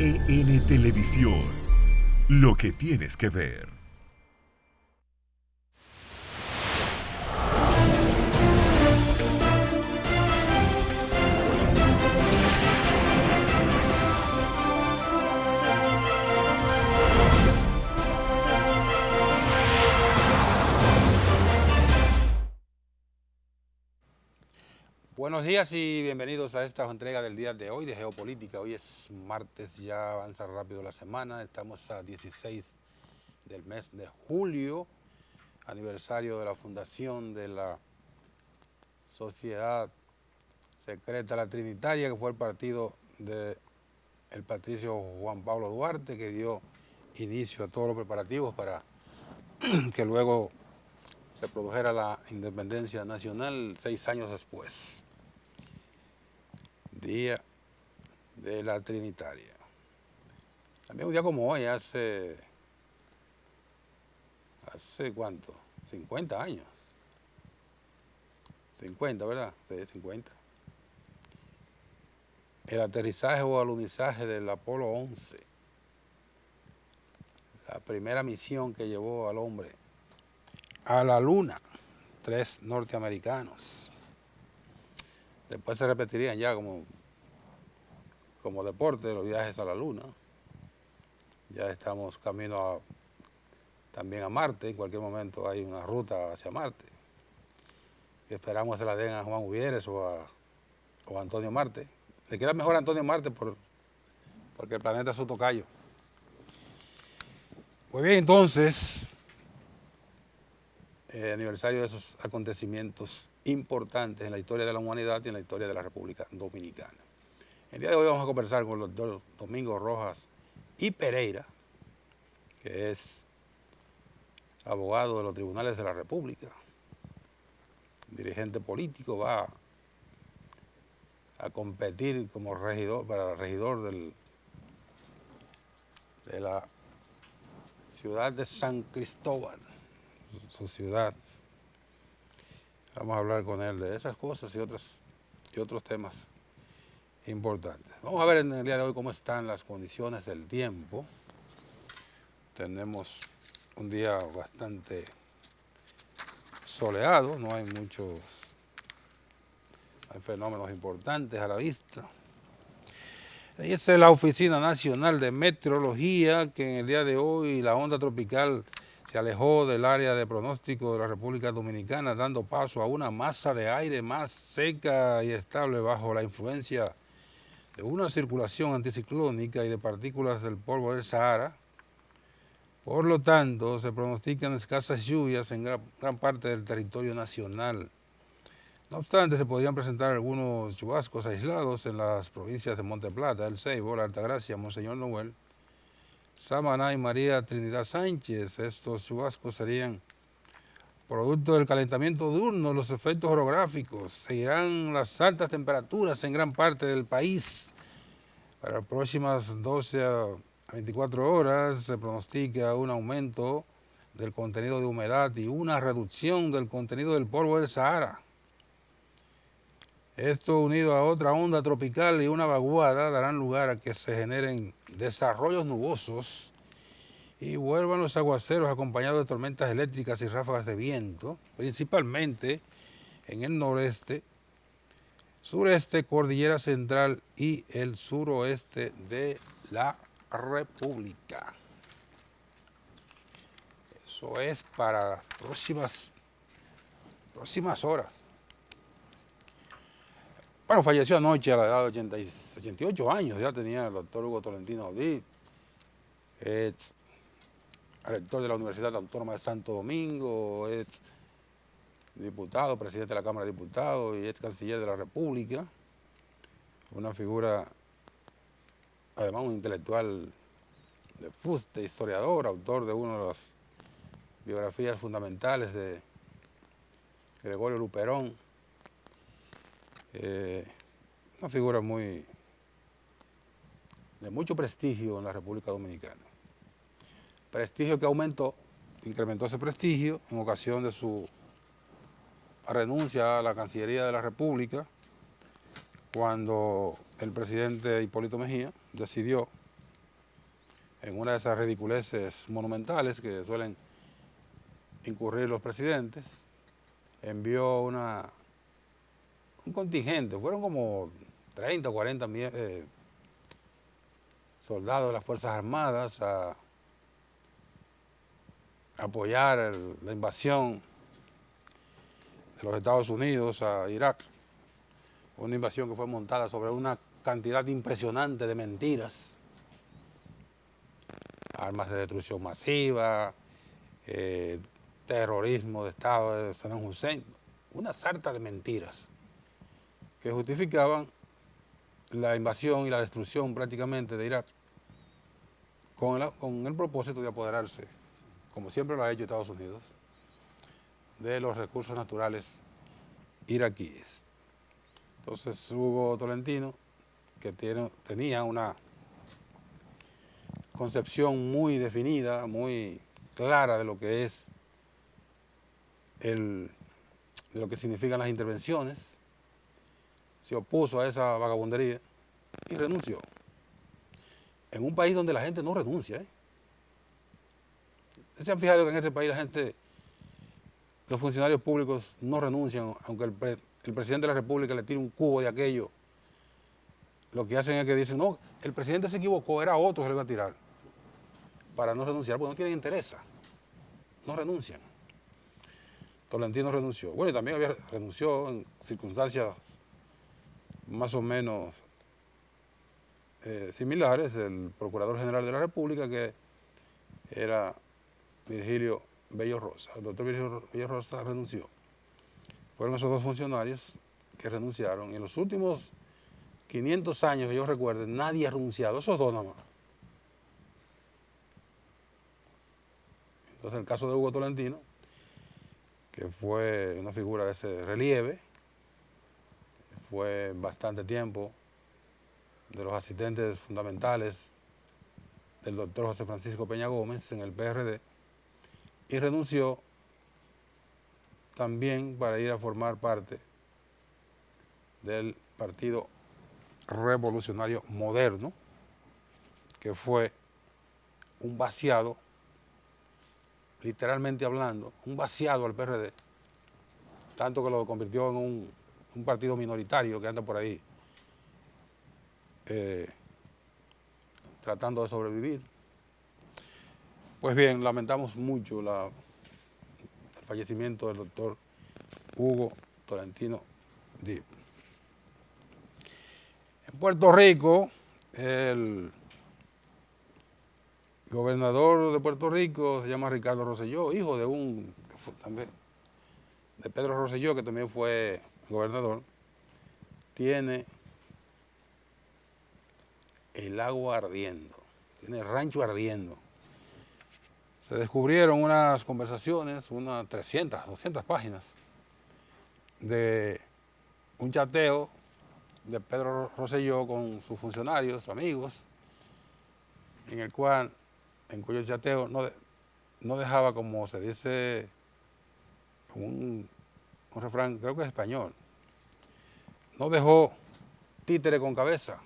NTN Televisión, lo que tienes que ver. Buenos días y bienvenidos a esta entrega del día de hoy de Geopolítica. Hoy es martes, ya avanza rápido la semana, estamos a 16 del mes de julio, aniversario de la fundación de la Sociedad Secreta La Trinitaria, que fue el partido del patricio Juan Pablo Duarte, que dio inicio a todos los preparativos para que luego se produjera la independencia nacional 6 años después. Día de la Trinitaria. También un día como hoy, hace ¿cuánto? 50 años. 50, ¿verdad? Sí, 50. El aterrizaje o alunizaje del Apolo 11. La primera misión que llevó al hombre a la Luna. 3 norteamericanos. Después se repetirían ya como deporte los viajes a la Luna. Ya estamos camino también a Marte. En cualquier momento hay una ruta hacia Marte. Que esperamos se la den a Juan Uvieres o a Antonio Marte. Le queda mejor a Antonio Marte porque el planeta es su tocayo. Pues bien, entonces, aniversario de esos acontecimientos importantes en la historia de la humanidad y en la historia de la República Dominicana. El día de hoy vamos a conversar con el doctor Domingo Rojas y Pereira, que es abogado de los tribunales de la República, dirigente político, va a competir como regidor de la ciudad de San Cristóbal, su ciudad. Vamos a hablar con él de esas cosas y otros temas importantes. Vamos a ver en el día de hoy cómo están las condiciones del tiempo. Tenemos un día bastante soleado, no hay fenómenos importantes a la vista. Esa es la Oficina Nacional de Meteorología, que en el día de hoy la onda tropical se alejó del área de pronóstico de la República Dominicana, dando paso a una masa de aire más seca y estable bajo la influencia de una circulación anticiclónica y de partículas del polvo del Sahara. Por lo tanto, se pronostican escasas lluvias en gran parte del territorio nacional. No obstante, se podrían presentar algunos chubascos aislados en las provincias de Monte Plata, El Ceibo, La Altagracia, Monseñor Noel, Samaná y María Trinidad Sánchez. Estos chubascos serían producto del calentamiento diurno, los efectos orográficos. Seguirán las altas temperaturas en gran parte del país. Para las próximas 12 a 24 horas se pronostica un aumento del contenido de humedad y una reducción del contenido del polvo del Sahara. Esto, unido a otra onda tropical y una vaguada, darán lugar a que se generen desarrollos nubosos y vuelvan los aguaceros acompañados de tormentas eléctricas y ráfagas de viento, principalmente en el noreste, sureste, cordillera central y el suroeste de la República. Eso es para las próximas horas. Bueno, falleció anoche a la edad de 88 años, ya tenía el doctor Hugo Tolentino Audit, ex rector de la Universidad Autónoma de Santo Domingo, ex diputado, presidente de la Cámara de Diputados y ex canciller de la República, una figura, además un intelectual de fuste, historiador, autor de una de las biografías fundamentales de Gregorio Luperón. Una figura de mucho prestigio en la República Dominicana. Prestigio que incrementó ese prestigio en ocasión de su renuncia a la Cancillería de la República, cuando el presidente Hipólito Mejía decidió en una de esas ridiculeces monumentales que suelen incurrir los presidentes, envió un contingente, fueron como 30 o 40 soldados de las Fuerzas Armadas a apoyar la invasión de los Estados Unidos a Irak. Una invasión que fue montada sobre una cantidad impresionante de mentiras, armas de destrucción masiva, terrorismo de Estado de Saddam Hussein, una sarta de mentiras que justificaban la invasión y la destrucción prácticamente de Irak con el propósito de apoderarse, como siempre lo ha hecho Estados Unidos, de los recursos naturales iraquíes. Entonces Hugo Tolentino, que tenía una concepción muy definida, muy clara de lo que es de lo que significan las intervenciones, se opuso a esa vagabundería y renunció. En un país donde la gente no renuncia, ¿eh? ¿Se han fijado que en este país los funcionarios públicos no renuncian, aunque el presidente de la República le tire un cubo de aquello? Lo que hacen es que dicen, no, el presidente se equivocó, era otro que le iba a tirar, para no renunciar, porque no tienen interés, no renuncian. Tolentino renunció. Bueno, y también renunció en circunstancias más o menos similares el Procurador General de la República, que era Virgilio Bello Rosa. El doctor Virgilio Bello Rosa renunció. Fueron esos dos funcionarios que renunciaron. Y en los últimos 500 años que yo recuerde, nadie ha renunciado, esos dos nada más. Entonces el caso de Hugo Tolentino, que fue una figura de ese relieve, fue bastante tiempo de los asistentes fundamentales del doctor José Francisco Peña Gómez en el PRD, y renunció también para ir a formar parte del Partido Revolucionario Moderno, que fue un vaciado, literalmente hablando, un vaciado al PRD, tanto que lo convirtió en un partido minoritario que anda por ahí tratando de sobrevivir. Pues bien, lamentamos mucho el fallecimiento del doctor Hugo Tolentino Diep. En Puerto Rico, el gobernador de Puerto Rico se llama Ricardo Rosselló, hijo de Pedro Rosselló, que también fue gobernador. Tiene el agua ardiendo, tiene el rancho ardiendo. Se descubrieron unas conversaciones, unas 300, 200 páginas, de un chateo de Pedro Rosselló con sus funcionarios, amigos, en cuyo chateo no dejaba, como se dice, un refrán, creo que es español, no dejó títere con cabeza.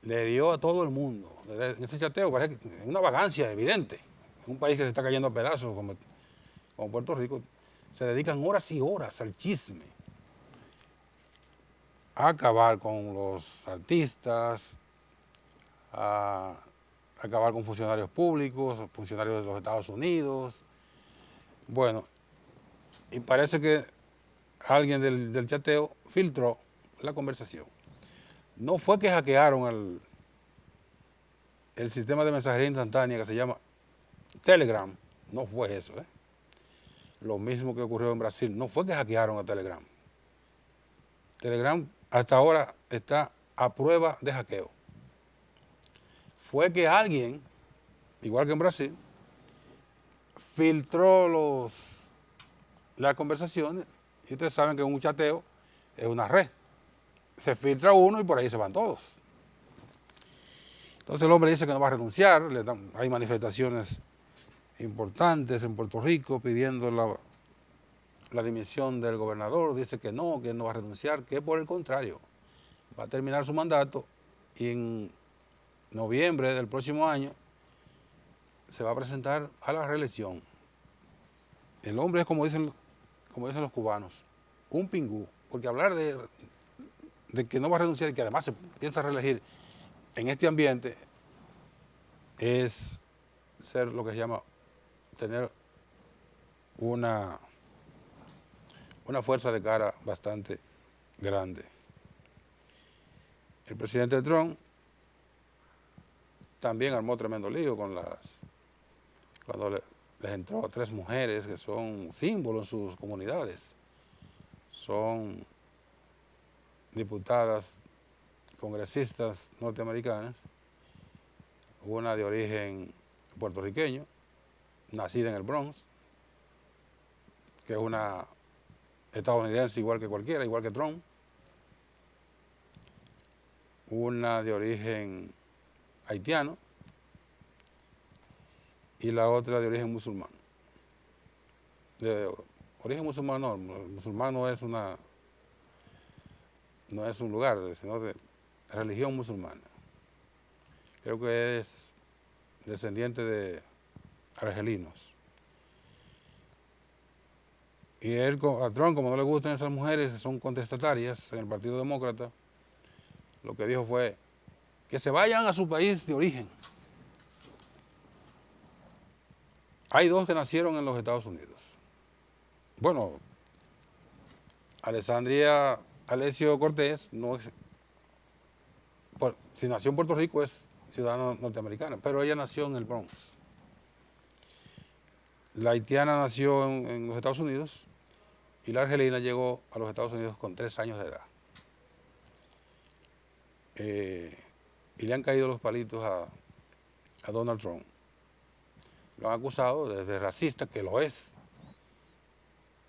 Le dio a todo el mundo. En ese chateo parece que es una vagancia evidente. En un país que se está cayendo a pedazos como Puerto Rico, se dedican horas y horas al chisme, a acabar con los artistas, a acabar con funcionarios públicos, funcionarios de los Estados Unidos. Bueno, y parece que alguien del chateo filtró la conversación. No fue que hackearon el sistema de mensajería instantánea que se llama Telegram, no fue eso, ¿eh? Lo mismo que ocurrió en Brasil, no fue que hackearon a Telegram. Telegram hasta ahora está a prueba de hackeo. Fue que alguien, igual que en Brasil, filtró las conversaciones, y ustedes saben que un chateo es una red. Se filtra uno y por ahí se van todos. Entonces el hombre dice que no va a renunciar, hay manifestaciones importantes en Puerto Rico pidiendo la dimisión del gobernador, dice que no va a renunciar, que por el contrario, va a terminar su mandato y en noviembre del próximo año se va a presentar a la reelección. El hombre es, como dicen los cubanos, un pingú, porque hablar de que no va a renunciar y que además se piensa reelegir en este ambiente es ser lo que se llama tener una fuerza de cara bastante grande. El presidente Trump también armó tremendo lío cuando les entró a 3 mujeres que son símbolos en sus comunidades. Son diputadas, congresistas norteamericanas, una de origen puertorriqueño, nacida en el Bronx, que es una estadounidense igual que cualquiera, igual que Trump, una de origen haitiano y la otra de origen musulmán. De origen musulmán no, el musulmán no es un lugar, sino de religión musulmana. Creo que es descendiente de argelinos. Y a Trump, como no le gustan esas mujeres que son contestatarias en el Partido Demócrata, lo que dijo fue que se vayan a su país de origen. Hay 2 que nacieron en los Estados Unidos. Bueno, Alessandria Alessio Cortés, si nació en Puerto Rico es ciudadana norteamericana, pero ella nació en el Bronx. La haitiana nació en los Estados Unidos y la argelina llegó a los Estados Unidos con 3 años de edad. Y le han caído los palitos a Donald Trump. Lo han acusado de racista, que lo es,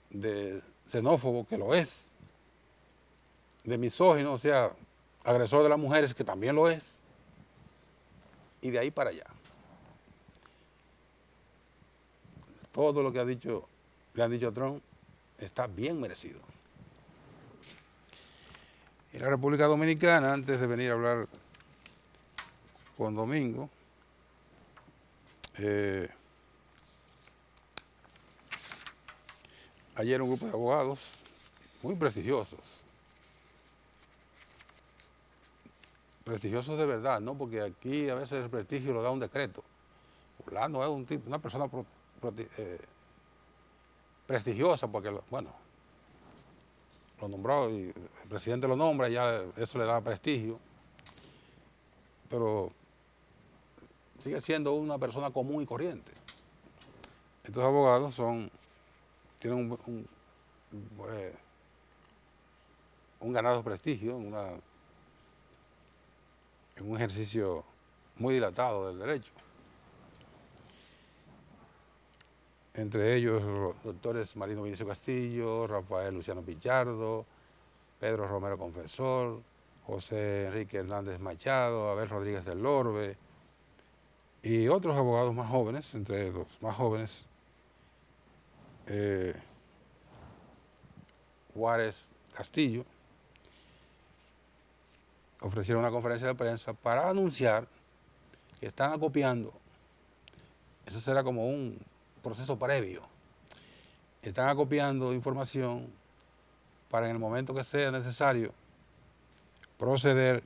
de xenófobo, que lo es, de misógino, o sea, agresor de las mujeres, que también lo es, y de ahí para allá. Todo lo que le han dicho a Trump está bien merecido. En la República Dominicana, antes de venir a hablar con Domingo, ayer un grupo de abogados muy prestigiosos de verdad, ¿no? Porque aquí a veces el prestigio lo da un decreto. Fulano es una persona prestigiosa porque, lo nombró y el presidente lo nombra y ya eso le da prestigio. Pero sigue siendo una persona común y corriente. Estos abogados tienen un ganado prestigio en un ejercicio muy dilatado del derecho. Entre ellos los doctores Marino Vinicio Castillo, Rafael Luciano Pichardo, Pedro Romero Confesor, José Enrique Hernández Machado, Abel Rodríguez del Orbe y otros abogados más jóvenes, entre los más jóvenes, Juárez Castillo, ofrecieron una conferencia de prensa para anunciar que están acopiando, eso será como un proceso previo, están acopiando información para en el momento que sea necesario proceder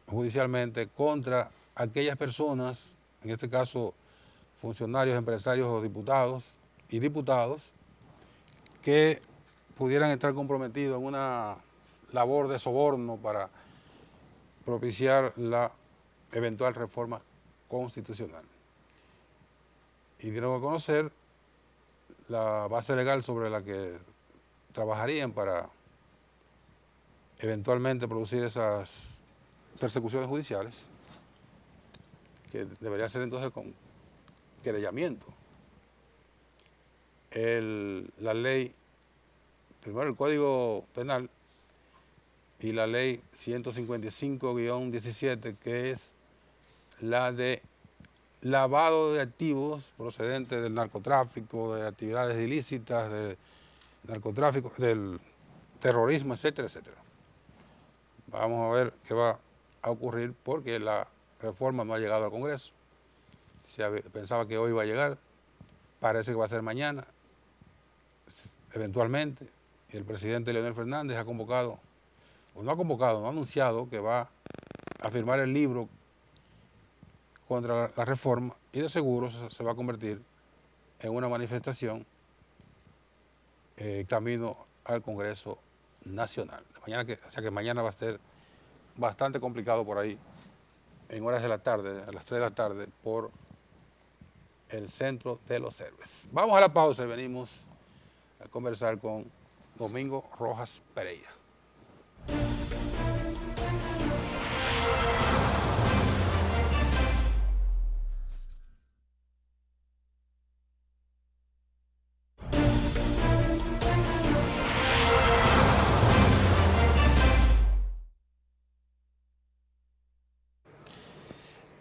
judicialmente contra aquellas personas, en este caso funcionarios, empresarios o diputados y diputados, que pudieran estar comprometidos en una labor de soborno para propiciar la eventual reforma constitucional. Y dieron a conocer la base legal sobre la que trabajarían para eventualmente producir esas persecuciones judiciales, que debería ser entonces con querellamiento. La ley, primero el Código Penal y la ley 155-17, que es la de lavado de activos procedentes del narcotráfico, de actividades ilícitas, de narcotráfico, del terrorismo, etcétera, etcétera. Vamos a ver qué va a ocurrir porque la reforma no ha llegado al Congreso. Pensaba que hoy iba a llegar, parece que va a ser mañana, eventualmente. El presidente Leonel Fernández ha convocado, o no ha convocado, no ha anunciado que va a firmar el libro contra la reforma y de seguro se va a convertir en una manifestación camino al Congreso Nacional. O sea que mañana va a ser bastante complicado por ahí, en horas de la tarde, a las 3 de la tarde, por el Centro de los Héroes. Vamos a la pausa y venimos a conversar con Domingo Rojas Pereira.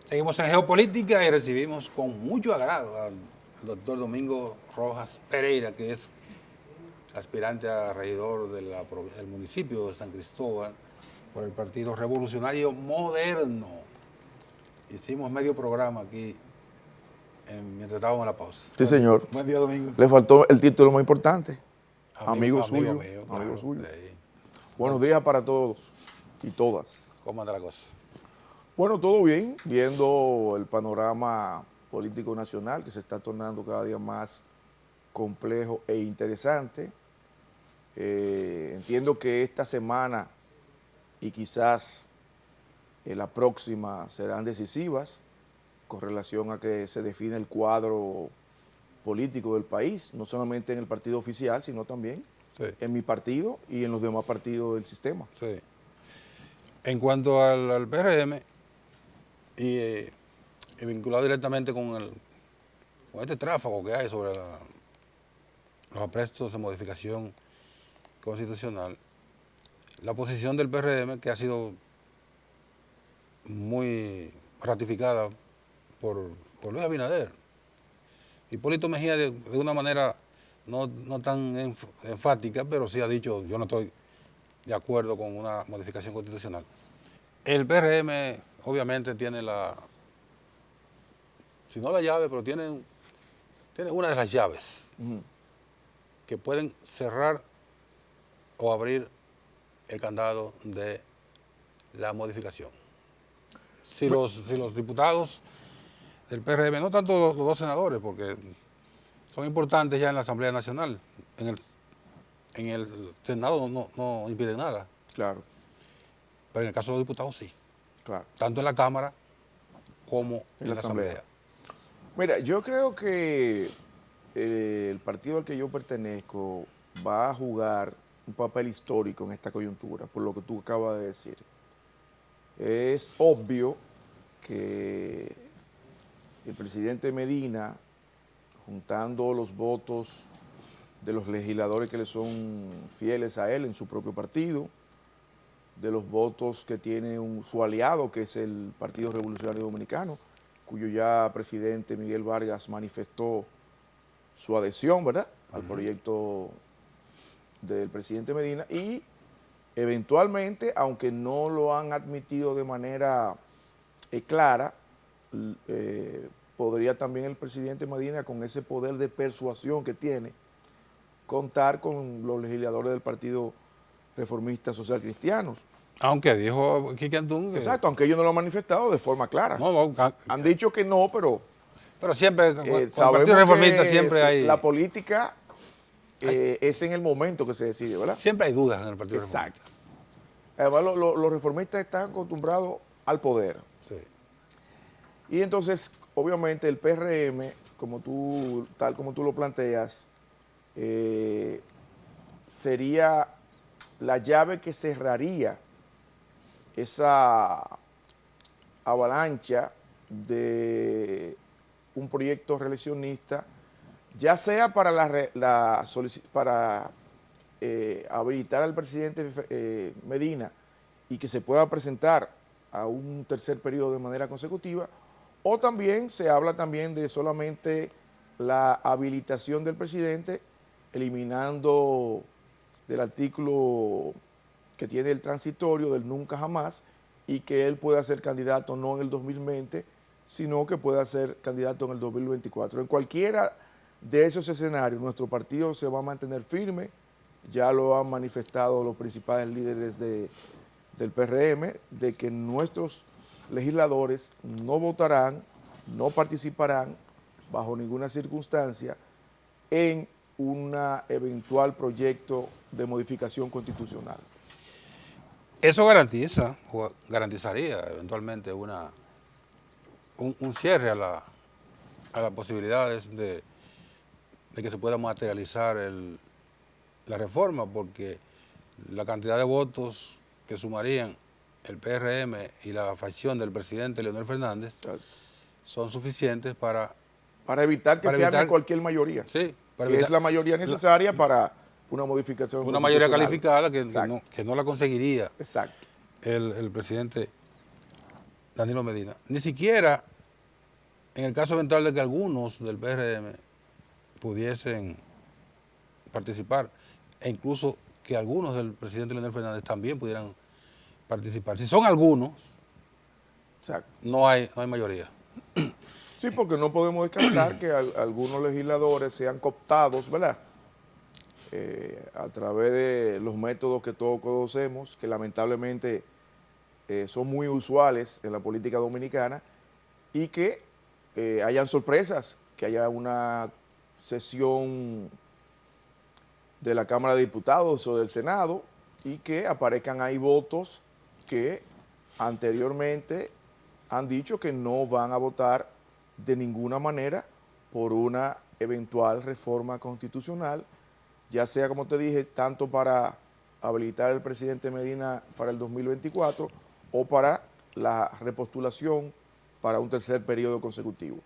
Seguimos en Geopolítica y recibimos con mucho agrado al doctor Domingo Rojas Pereira, que es aspirante a regidor del municipio de San Cristóbal por el Partido Revolucionario Moderno. Hicimos medio programa aquí mientras estábamos en la pausa. Sí, señor. Buen día, Domingo. Le faltó el título más importante. Amigo suyo. Mío, Claro, amigo suyo. Sí. Buenos días para todos y todas. ¿Cómo anda la cosa? Bueno, todo bien, viendo el panorama político nacional que se está tornando cada día más complejo e interesante. Entiendo que esta semana y quizás la próxima serán decisivas con relación a que se define el cuadro político del país, no solamente en el partido oficial, sino también en mi partido y en los demás partidos del sistema. Sí. En cuanto al PRM, y vinculado directamente con este tráfago que hay sobre los aprestos de modificación constitucional, la posición del PRM, que ha sido muy ratificada por Luis Abinader, Hipólito Mejía de una manera no tan enfática, pero sí ha dicho: yo no estoy de acuerdo con una modificación constitucional. El PRM obviamente tiene si no la llave, pero tiene una de las llaves que pueden cerrar o abrir el candado de la modificación. Si los diputados del PRM, no tanto los dos senadores, porque son importantes ya en la Asamblea Nacional, en el Senado no impiden nada. Claro. Pero en el caso de los diputados sí. Claro. Tanto en la Cámara como en la Asamblea. Mira, yo creo que el partido al que yo pertenezco va a jugar un papel histórico en esta coyuntura, por lo que tú acabas de decir. Es obvio que el presidente Medina, juntando los votos de los legisladores que le son fieles a él en su propio partido, de los votos que tiene su aliado, que es el Partido Revolucionario Dominicano, cuyo ya presidente Miguel Vargas manifestó su adhesión, ¿verdad?, al proyecto del presidente Medina, y eventualmente, aunque no lo han admitido de manera clara, podría también el presidente Medina, con ese poder de persuasión que tiene, contar con los legisladores del Partido Reformista Social Cristianos. Aunque dijo Quique Antún que... Exacto, aunque ellos no lo han manifestado de forma clara. Han dicho que no, pero siempre, con el Partido Reformista siempre hay... La política es en el momento que se decide, ¿verdad? Siempre hay dudas en el Partido Exacto. Reformista. Además, los reformistas están acostumbrados al poder. Sí. Y entonces, obviamente, el PRM, tal como tú lo planteas, sería la llave que cerraría esa avalancha de un proyecto reeleccionista, ya sea para habilitar al presidente Medina y que se pueda presentar a un tercer periodo de manera consecutiva, o también se habla también de solamente la habilitación del presidente, eliminando del artículo que tiene el transitorio del nunca jamás, y que él pueda ser candidato no en el 2020, sino que pueda ser candidato en el 2024. En cualquiera de esos escenarios, nuestro partido se va a mantener firme, ya lo han manifestado los principales líderes del PRM, de que nuestros legisladores no votarán, no participarán bajo ninguna circunstancia en un eventual proyecto de modificación constitucional. Eso garantiza o garantizaría eventualmente un cierre a las posibilidades de que se pueda materializar la reforma, porque la cantidad de votos que sumarían el PRM y la facción del presidente Leonel Fernández son suficientes para evitar que se arme cualquier mayoría, sí, que es la mayoría necesaria para una modificación. Una mayoría calificada que no la conseguiría Exacto. el presidente Danilo Medina. Ni siquiera en el caso eventual de que algunos del PRM pudiesen participar, e incluso que algunos del presidente Leonel Fernández también pudieran participar. Si son algunos, Exacto. no hay mayoría. Sí, porque no podemos descartar que algunos legisladores sean cooptados, ¿verdad? A través de los métodos que todos conocemos, que lamentablemente son muy usuales en la política dominicana, y que hayan sorpresas, que haya una sesión de la Cámara de Diputados o del Senado y que aparezcan ahí votos que anteriormente han dicho que no van a votar de ninguna manera por una eventual reforma constitucional, ya sea, como te dije, tanto para habilitar al presidente Medina para el 2024 o para la repostulación para un tercer periodo consecutivo.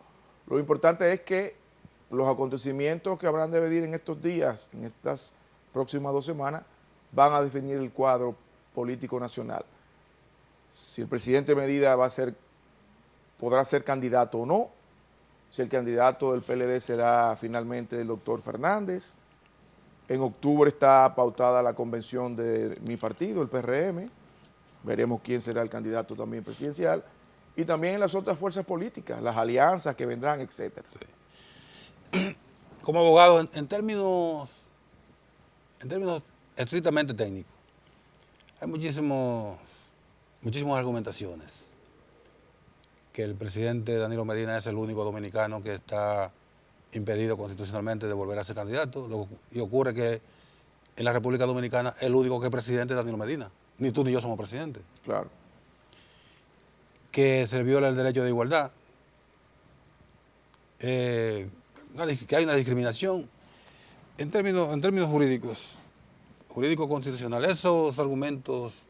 Lo importante es que los acontecimientos que habrán de venir en estos días, en estas próximas 2 semanas, van a definir el cuadro político nacional. Si el presidente Medina podrá ser candidato o no, si el candidato del PLD será finalmente el doctor Fernández. En octubre está pautada la convención de mi partido, el PRM. Veremos quién será el candidato también presidencial. Y también en las otras fuerzas políticas, las alianzas que vendrán, etcétera. Sí. Como abogado, en términos estrictamente técnicos, hay muchísimas argumentaciones que el presidente Danilo Medina es el único dominicano que está impedido constitucionalmente de volver a ser candidato, y ocurre que en la República Dominicana el único que es presidente es Danilo Medina, ni tú ni yo somos presidentes. Claro. Que se viola el derecho de igualdad, que hay una discriminación en términos jurídicos constitucionales. Esos argumentos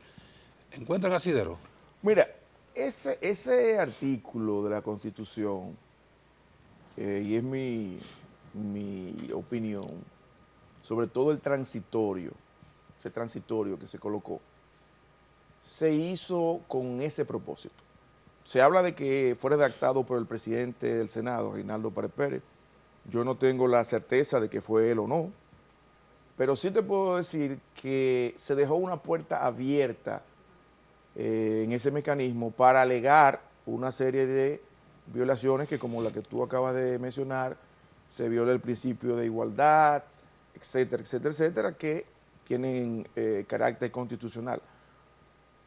encuentran asidero. Mira, ese artículo de la Constitución, y es mi opinión, sobre todo ese transitorio que se colocó, se hizo con ese propósito. Se habla de que fue redactado por el presidente del Senado, Reinaldo Párez Pérez. Yo no tengo la certeza de que fue él o no, pero sí te puedo decir que se dejó una puerta abierta en ese mecanismo para alegar una serie de violaciones que, como la que tú acabas de mencionar, se viola el principio de igualdad, etcétera, etcétera, etcétera, que tienen carácter constitucional.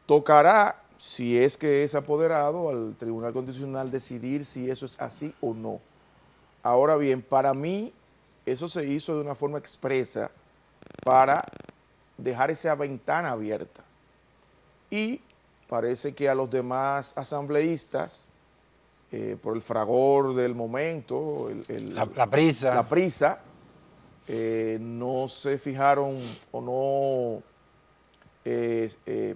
Tocará, si es que es apoderado, al Tribunal Constitucional decidir si eso es así o no. Ahora bien, para mí, eso se hizo de una forma expresa para dejar esa ventana abierta. Y parece que a los demás asambleístas, por el fragor del momento, la prisa, no se fijaron o no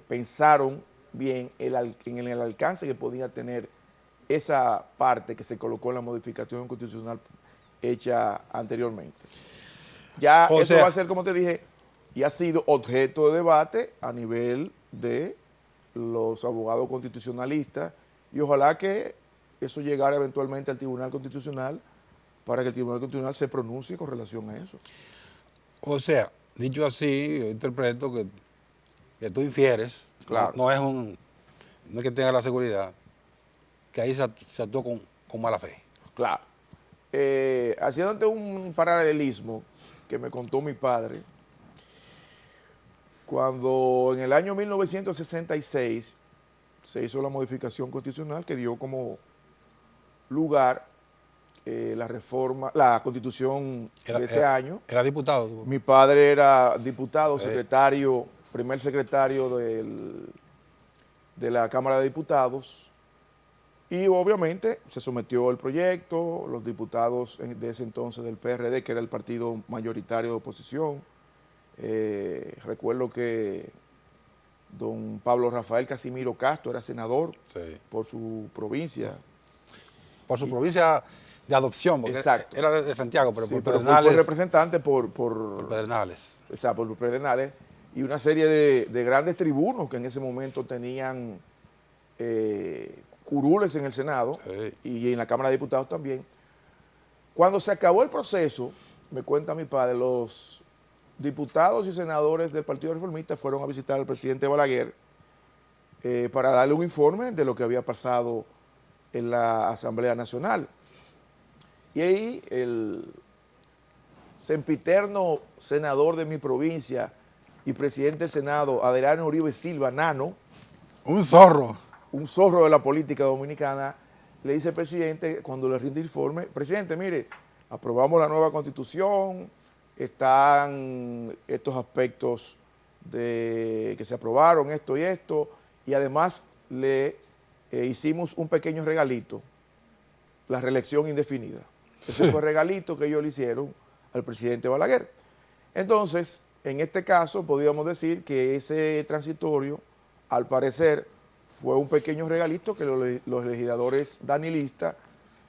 pensaron bien en el alcance que podía tener esa parte que se colocó en la modificación constitucional hecha anteriormente. Ya eso va a ser, como te dije, y ha sido objeto de debate a nivel de los abogados constitucionalistas, y ojalá que eso llegara eventualmente al Tribunal Constitucional para que el Tribunal Constitucional se pronuncie con relación a eso. O sea, dicho así, yo interpreto que tú infieres, claro, no es no es que tenga la seguridad, que ahí se actuó con mala fe. Claro. Haciéndote un paralelismo que me contó mi padre, cuando en el año 1966 se hizo la modificación constitucional que dio como lugar la reforma, la constitución de ese año. Era diputado. Mi padre era diputado, secretario, primer secretario de la Cámara de Diputados, y obviamente se sometió el proyecto, los diputados de ese entonces del PRD, que era el partido mayoritario de oposición. Recuerdo que don Pablo Rafael Casimiro Castro era senador por su provincia. Por su provincia de adopción, porque exacto. Era de Santiago, pero por Pedernales. Fue representante por Pedernales. Exacto, por Pedernales. Y una serie de grandes tribunos que en ese momento tenían curules en el Senado y en la Cámara de Diputados también. Cuando se acabó el proceso, me cuenta mi padre, los diputados y senadores del Partido Reformista fueron a visitar al presidente Balaguer para darle un informe de lo que había pasado en la Asamblea Nacional. Y ahí el sempiterno senador de mi provincia y presidente del Senado, Adelano Uribe Silva, Nano, un zorro de la política dominicana, le dice al presidente, cuando le rinde informe, presidente, mire, aprobamos la nueva constitución, están estos aspectos que se aprobaron, esto y esto, y además le hicimos un pequeño regalito, la reelección indefinida. Ese fue el regalito que ellos le hicieron al presidente Balaguer. Entonces, en este caso, podríamos decir que ese transitorio, al parecer, fue un pequeño regalito que los legisladores danilistas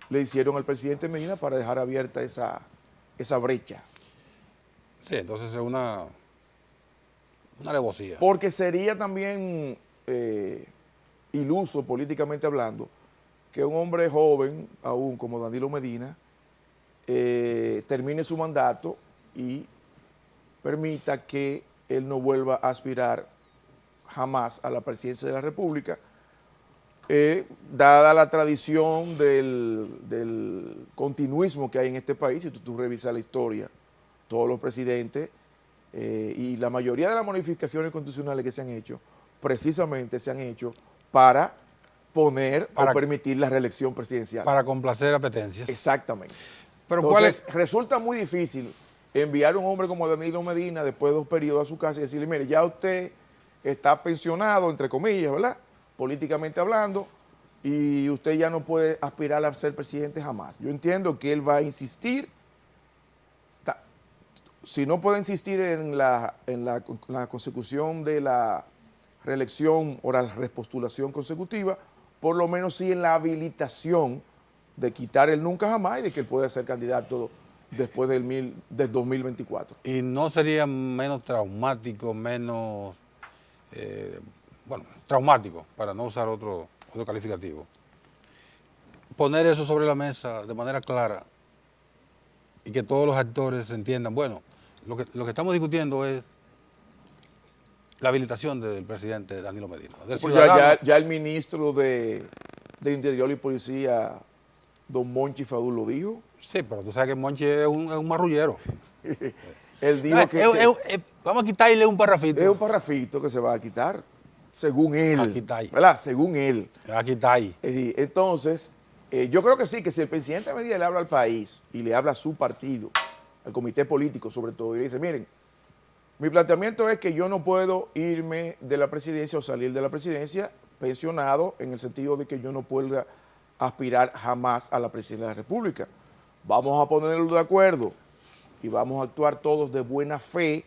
le hicieron al presidente Medina para dejar abierta esa brecha. Sí, entonces es una alevosía. Porque sería también iluso, políticamente hablando, que un hombre joven, aún como Danilo Medina, termine su mandato y permita que él no vuelva a aspirar jamás a la presidencia de la República, dada la tradición del continuismo que hay en este país. Si tú revisas la historia, todos los presidentes y la mayoría de las modificaciones constitucionales que se han hecho, precisamente se han hecho para permitir la reelección presidencial. Para complacer apetencias. Exactamente. Pero entonces, resulta muy difícil enviar a un hombre como Danilo Medina después de 2 periodos a su casa y decirle, mire, ya usted está pensionado, entre comillas, ¿verdad? Políticamente hablando, y usted ya no puede aspirar a ser presidente jamás. Yo entiendo que él va a insistir. Si no puede insistir en la consecución de la reelección o la repostulación consecutiva, por lo menos sí en la habilitación de quitar el nunca jamás y de que él pueda ser candidato después del 2024. ¿Y no sería menos traumático, traumático, para no usar otro calificativo, poner eso sobre la mesa de manera clara y que todos los actores entiendan, bueno, lo que estamos discutiendo es la habilitación del presidente Danilo Medina? Pues ya el ministro de Interior y Policía, don Monchi Fadul, lo dijo. Sí, pero tú sabes que Monchi es un marrullero. Él dijo vamos a quitarle un parrafito. Es un parrafito que se va a quitar, según él. A quitar. ¿Verdad? Según él. A quitar. Entonces, yo creo que sí, que si el presidente Medina le habla al país y le habla a su partido, al comité político sobre todo, y le dice, miren, mi planteamiento es que yo no puedo irme de la presidencia o salir de la presidencia pensionado, en el sentido de que yo no pueda aspirar jamás a la presidencia de la República. Vamos a ponerlo de acuerdo y vamos a actuar todos de buena fe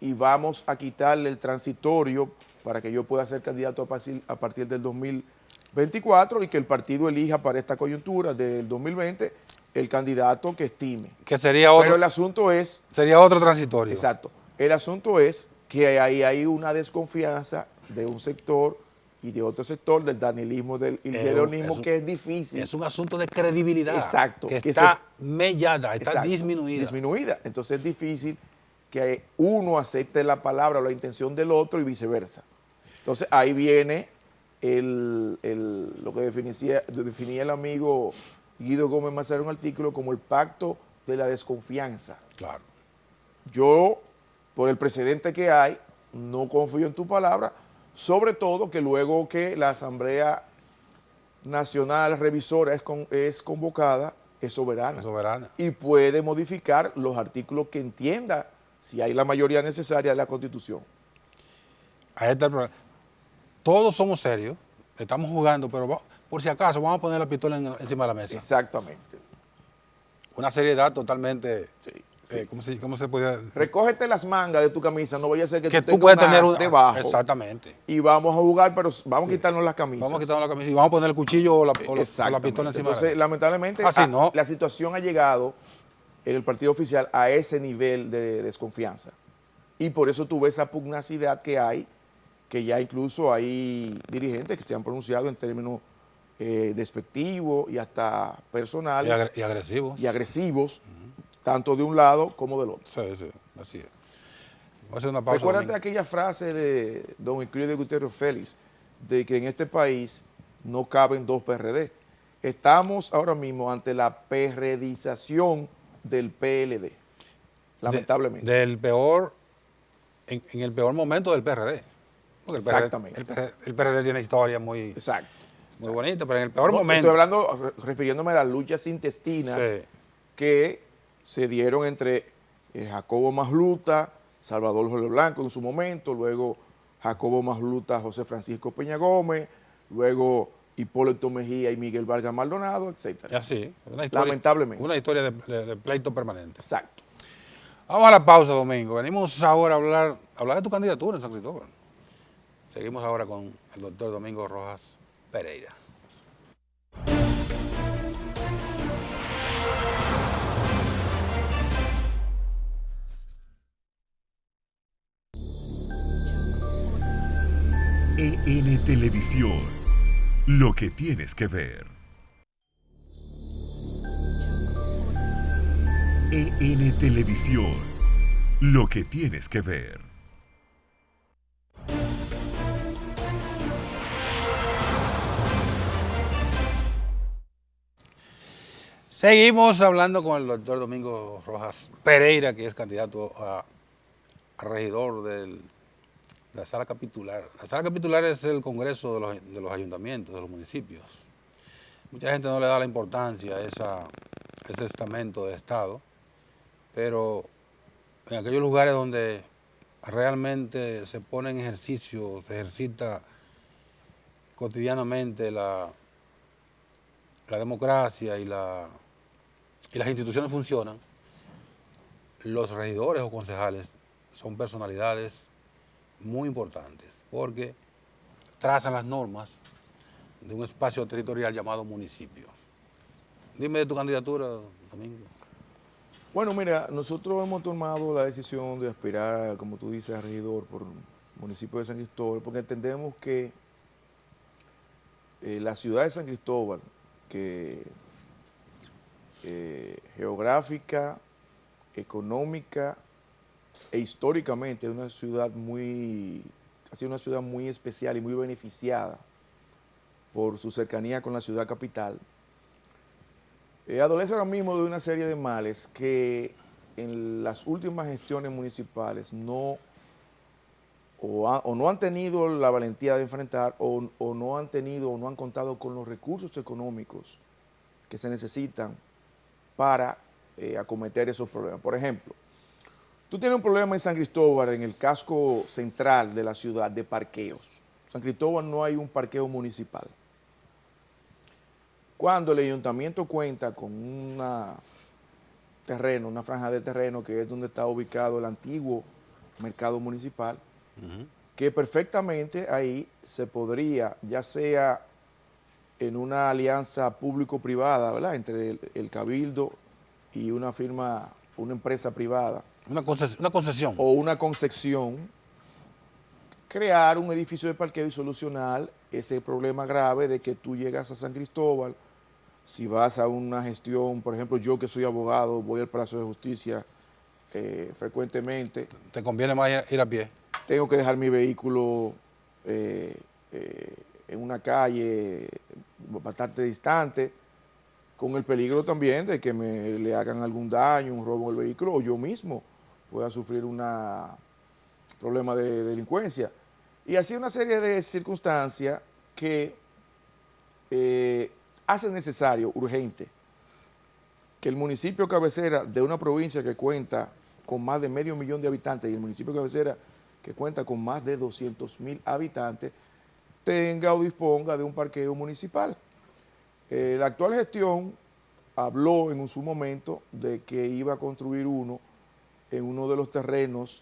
y vamos a quitarle el transitorio para que yo pueda ser candidato a partir del 2024 y que el partido elija para esta coyuntura del 2020 el candidato que estime. Que sería otro. Pero el asunto es... Sería otro transitorio. Exacto. El asunto es que ahí hay una desconfianza de un sector y de otro sector, del danilismo y del leonismo, que es difícil. Es un asunto de credibilidad. Exacto. Que está mellada, está disminuida. Disminuida. Entonces es difícil que uno acepte la palabra o la intención del otro y viceversa. Entonces ahí viene lo que definía el amigo Guido Gómez Mazara en un artículo como el pacto de la desconfianza. Claro. Yo, por el precedente que hay, no confío en tu palabra, sobre todo que luego que la Asamblea Nacional Revisora es convocada, es soberana. Es soberana. Y puede modificar los artículos que entienda, si hay la mayoría necesaria de la Constitución. Ahí está el problema. Todos somos serios, estamos jugando, pero por si acaso vamos a poner la pistola encima de la mesa. Exactamente. Una seriedad totalmente... Sí, sí. ¿Cómo se podía...? Recógete las mangas de tu camisa, no vaya a ser que Que tú tú tengas puedes un tener as una... debajo. Exactamente. Y vamos a jugar, pero vamos a quitarnos las camisas. Vamos a quitarnos la camisa y vamos a poner el cuchillo o la pistola encima Entonces, de la mesa. lamentablemente, Así no. la situación ha llegado en el partido oficial a ese nivel de desconfianza. Y por eso tú ves esa pugnacidad que hay, que ya incluso hay dirigentes que se han pronunciado en términos despectivos y hasta personales. Y agresivos. Y agresivos, tanto de un lado como del otro. Sí, sí, así es. Voy a hacer una pausa. Recuérdate aquella frase de don Euclides Gutiérrez Félix, de que en este país no caben dos PRD. Estamos ahora mismo ante la PRDización del PLD, lamentablemente. Del peor, en el peor momento del PRD. Porque Exactamente. El PRD tiene historia muy, Exacto. muy bonita, pero en el peor No, momento... estoy hablando, refiriéndome a las luchas intestinas Sí. que se dieron entre Jacobo Masluta, Salvador Jorge Blanco en su momento, luego Jacobo Masluta, José Francisco Peña Gómez, luego Hipólito Mejía y Miguel Vargas Maldonado, etc. Así, una historia, Lamentablemente. una historia de pleito permanente. Exacto. Vamos a la pausa, Domingo. Venimos ahora a hablar de tu candidatura en San Cristóbal. Seguimos ahora con el doctor Domingo Rojas Pereira. EN Televisión, lo que tienes que ver. EN Televisión, lo que tienes que ver. Seguimos hablando con el doctor Domingo Rojas Pereira, que es candidato a regidor de la sala capitular. La sala capitular es el congreso de los ayuntamientos, de los municipios. Mucha gente no le da la importancia a ese estamento de Estado, pero en aquellos lugares donde realmente se pone en ejercicio, se ejercita cotidianamente la democracia y las instituciones funcionan, los regidores o concejales son personalidades muy importantes porque trazan las normas de un espacio territorial llamado municipio. Dime de tu candidatura, Domingo. Bueno, mira, nosotros hemos tomado la decisión de aspirar, como tú dices, a regidor por el municipio de San Cristóbal, porque entendemos que la ciudad de San Cristóbal, que geográfica, económica e históricamente es una ciudad ha sido una ciudad muy especial y muy beneficiada por su cercanía con la ciudad capital, adolece ahora mismo de una serie de males que en las últimas gestiones municipales no han tenido la valentía de enfrentar o no han tenido o no han contado con los recursos económicos que se necesitan para acometer esos problemas. Por ejemplo, tú tienes un problema en San Cristóbal, en el casco central de la ciudad, de parqueos. En San Cristóbal no hay un parqueo municipal. Cuando el ayuntamiento cuenta con una franja de terreno que es donde está ubicado el antiguo mercado municipal, que perfectamente ahí se podría, ya sea en una alianza público-privada, ¿verdad?, entre el cabildo y una empresa privada. Una concesión. O una concesión, crear un edificio de parqueo y solucionar ese problema grave de que tú llegas a San Cristóbal, si vas a una gestión, por ejemplo, yo que soy abogado, voy al Palacio de Justicia frecuentemente. ¿Te conviene más ir a pie? Tengo que dejar mi vehículo en una calle bastante distante, con el peligro también de que le hagan algún daño, un robo al vehículo, o yo mismo pueda sufrir un problema de delincuencia. Y así una serie de circunstancias que hacen necesario, urgente, que el municipio cabecera de una provincia que cuenta con más de 500,000 de habitantes y el municipio cabecera que cuenta con más de 200,000 habitantes, tenga o disponga de un parqueo municipal. La actual gestión habló en su momento de que iba a construir uno en uno de los terrenos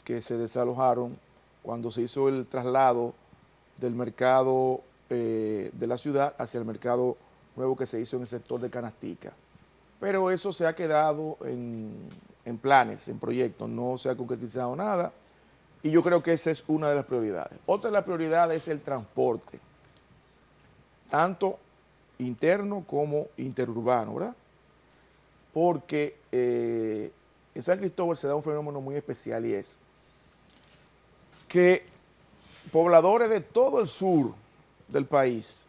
que se desalojaron cuando se hizo el traslado del mercado de la ciudad hacia el mercado nuevo que se hizo en el sector de Canastica. Pero eso se ha quedado en planes, en proyectos, no se ha concretizado nada y yo creo que esa es una de las prioridades. Otra de las prioridades es el transporte, tanto interno como interurbano, ¿verdad? Porque en San Cristóbal se da un fenómeno muy especial y es que pobladores de todo el sur del país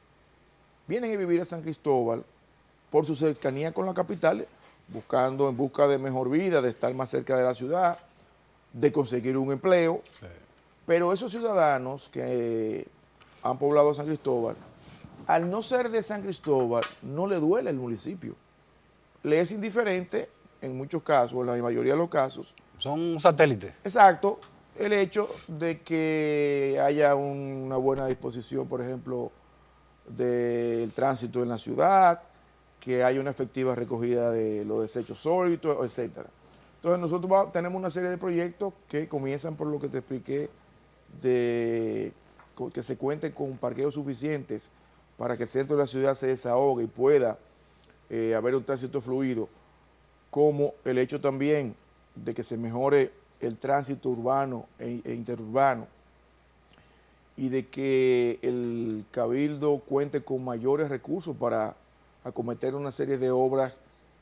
vienen a vivir a San Cristóbal por su cercanía con la capital, en busca de mejor vida, de estar más cerca de la ciudad, de conseguir un empleo. Sí. Pero esos ciudadanos que han poblado San Cristóbal, al no ser de San Cristóbal, no le duele el municipio. Le es indiferente, en muchos casos, en la mayoría de los casos. Son satélites. Exacto. El hecho de que haya una buena disposición, por ejemplo, del tránsito en la ciudad, que haya una efectiva recogida de los desechos sólidos, etc. Entonces nosotros tenemos una serie de proyectos que comienzan por lo que te expliqué, de que se cuenten con parqueos suficientes para que el centro de la ciudad se desahogue y pueda haber un tránsito fluido, como el hecho también de que se mejore el tránsito urbano e interurbano y de que el cabildo cuente con mayores recursos para acometer una serie de obras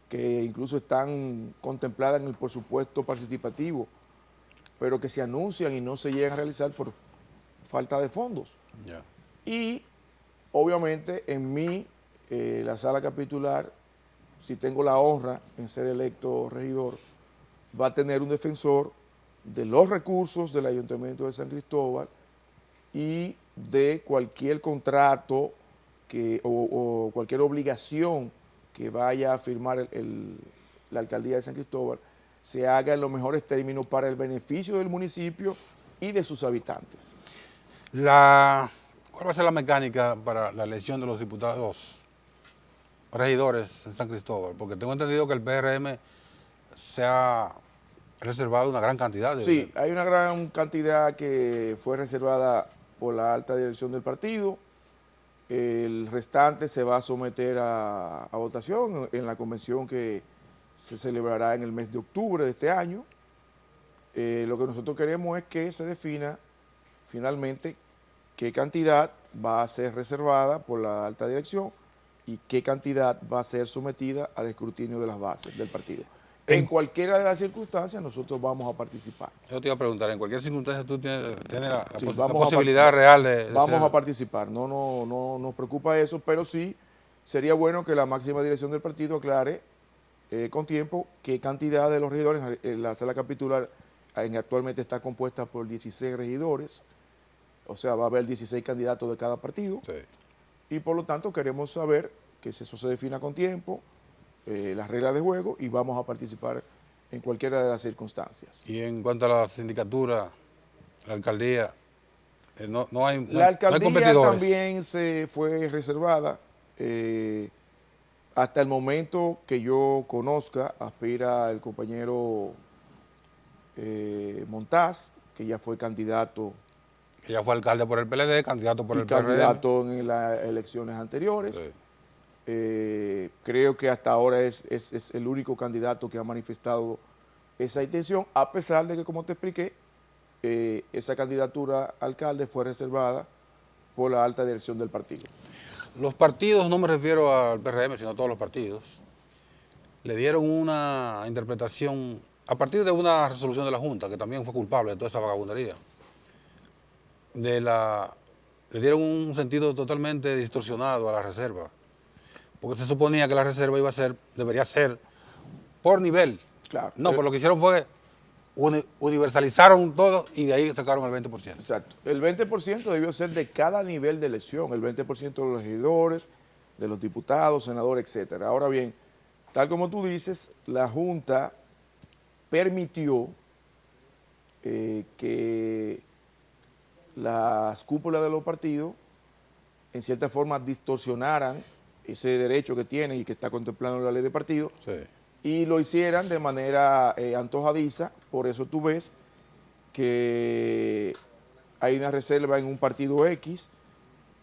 que incluso están contempladas en el presupuesto participativo, pero que se anuncian y no se llegan a realizar por falta de fondos. Yeah. Y obviamente en mí, la sala capitular, si tengo la honra en ser electo regidor, va a tener un defensor de los recursos del Ayuntamiento de San Cristóbal y de cualquier contrato o cualquier obligación que vaya a firmar la alcaldía de San Cristóbal, se haga en los mejores términos para el beneficio del municipio y de sus habitantes. ¿Cuál va a ser la mecánica para la elección de los diputados regidores en San Cristóbal? Porque tengo entendido que el PRM se ha reservado una gran cantidad. Sí, hay una gran cantidad que fue reservada por la alta dirección del partido. El restante se va a someter a votación en la convención que se celebrará en el mes de octubre de este año. Lo que nosotros queremos es que se defina finalmente qué cantidad va a ser reservada por la alta dirección y qué cantidad va a ser sometida al escrutinio de las bases del partido. En cualquiera de las circunstancias nosotros vamos a participar. Yo te iba a preguntar, ¿en cualquier circunstancia tú tienes la posibilidad real de vamos a participar? No nos preocupa eso, pero sí sería bueno que la máxima dirección del partido aclare con tiempo qué cantidad de los regidores. La sala capitular actualmente está compuesta por 16 regidores, o sea, va a haber 16 candidatos de cada partido. Sí. Y por lo tanto queremos saber que eso se defina con tiempo, las reglas de juego, y vamos a participar en cualquiera de las circunstancias. Y en cuanto a la sindicatura, la alcaldía, no hay la alcaldía no hay también se fue reservada. Hasta el momento que yo conozca, aspira el compañero Montaz, que ya fue candidato. Que ya fue alcalde por el PLD, candidato por el PRM. Candidato en las elecciones anteriores. Sí. Creo que hasta ahora es el único candidato que ha manifestado esa intención, a pesar de que, como te expliqué, esa candidatura a alcalde fue reservada por la alta dirección del partido. Los partidos, no me refiero al PRM, sino a todos los partidos, le dieron una interpretación a partir de una resolución de la Junta, que también fue culpable de toda esa vagabundería, de la le dieron un sentido totalmente distorsionado a la reserva. Porque se suponía que la reserva debería ser por nivel. Claro. No, pues lo que hicieron fue universalizaron todo y de ahí sacaron el 20%. Exacto. El 20% debió ser de cada nivel de elección, el 20% de los regidores, de los diputados, senadores, etcétera. Ahora bien, tal como tú dices, la Junta permitió que las cúpulas de los partidos en cierta forma distorsionaran ese derecho que tienen y que está contemplando la ley de partidos, Sí. y lo hicieran de manera antojadiza. Por eso tú ves que hay una reserva en un partido X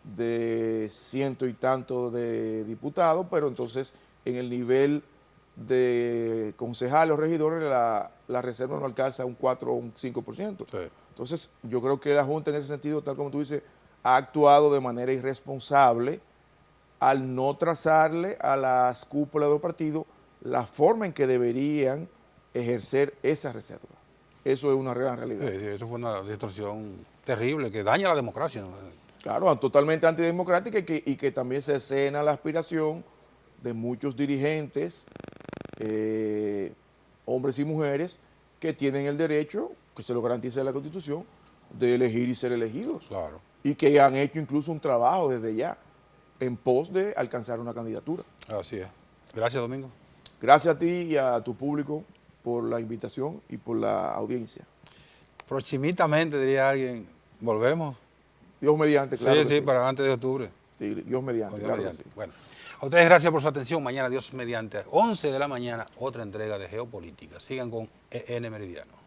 de ciento y tanto de diputados, pero entonces en el nivel de concejales o regidores la reserva no alcanza un 4 o un 5%. Sí. Entonces yo creo que la Junta en ese sentido, tal como tú dices, ha actuado de manera irresponsable al no trazarle a las cúpulas de los partidos la forma en que deberían ejercer esa reserva. Eso es una gran realidad. Sí, eso fue una distorsión terrible que daña la democracia, ¿no? Claro, totalmente antidemocrática y que también se escena la aspiración de muchos dirigentes, hombres y mujeres, que tienen el derecho, que se lo garantiza la Constitución, de elegir y ser elegidos. Claro. Y que han hecho incluso un trabajo desde ya en pos de alcanzar una candidatura. Así es. Gracias, Domingo. Gracias a ti y a tu público por la invitación y por la audiencia. Proximitamente, diría alguien, volvemos. Dios mediante, claro. Sí, que sí, para antes de octubre. Sí, Dios mediante, Dios claro que mediante. sí. Bueno, a ustedes gracias por su atención. Mañana, Dios mediante, 11 de la mañana, otra entrega de Geopolítica. Sigan con EN Meridiano.